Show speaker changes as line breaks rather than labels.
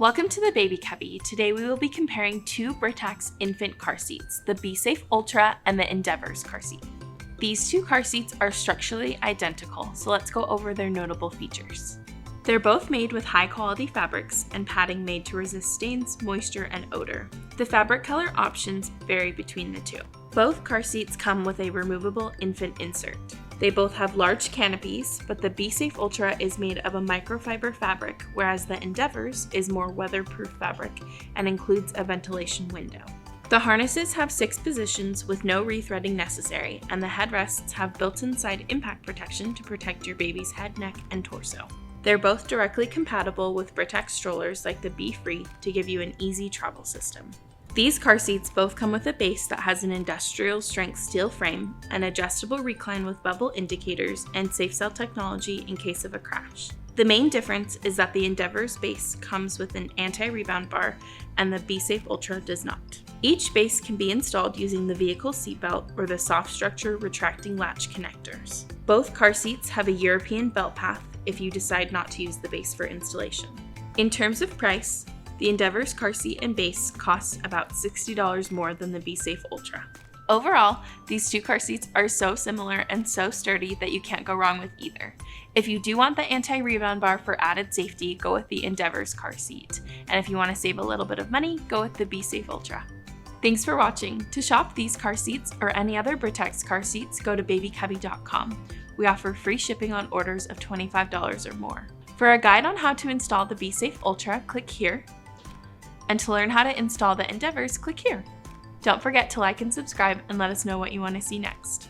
Welcome to the Baby Cubby. Today we will be comparing two Britax infant car seats, the BeSafe Ultra and the Endeavours car seat. These two car seats are structurally identical, so let's go over their notable features. They're both made with high-quality fabrics and padding made to resist stains, moisture, and odor. The fabric color options vary between the two. Both car seats come with a removable infant insert. They both have large canopies, but the BeSafe Ultra is made of a microfiber fabric, whereas the Endeavours is more weatherproof fabric and includes a ventilation window. The harnesses have 6 positions with no rethreading necessary, and the headrests have built-in side impact protection to protect your baby's head, neck, and torso. They're both directly compatible with Britax strollers like the Be Free to give you an easy travel system. These car seats both come with a base that has an industrial strength steel frame, an adjustable recline with bubble indicators, and safe cell technology in case of a crash. The main difference is that the Endeavours base comes with an anti-rebound bar and the BeSafe Ultra does not. Each base can be installed using the vehicle seatbelt or the soft structure retracting latch connectors. Both car seats have a European belt path if you decide not to use the base for installation. In terms of price, the Endeavours car seat and base costs about $60 more than the BeSafe Ultra. Overall, these two car seats are so similar and so sturdy that you can't go wrong with either. If you do want the anti-rebound bar for added safety, go with the Endeavours car seat. And if you want to save a little bit of money, go with the BeSafe Ultra. Thanks for watching. To shop these car seats or any other Britax car seats, go to babycubby.com. We offer free shipping on orders of $25 or more. For a guide on how to install the BeSafe Ultra, click here. And to learn how to install the Endeavours, click here. Don't forget to like and subscribe and let us know what you want to see next.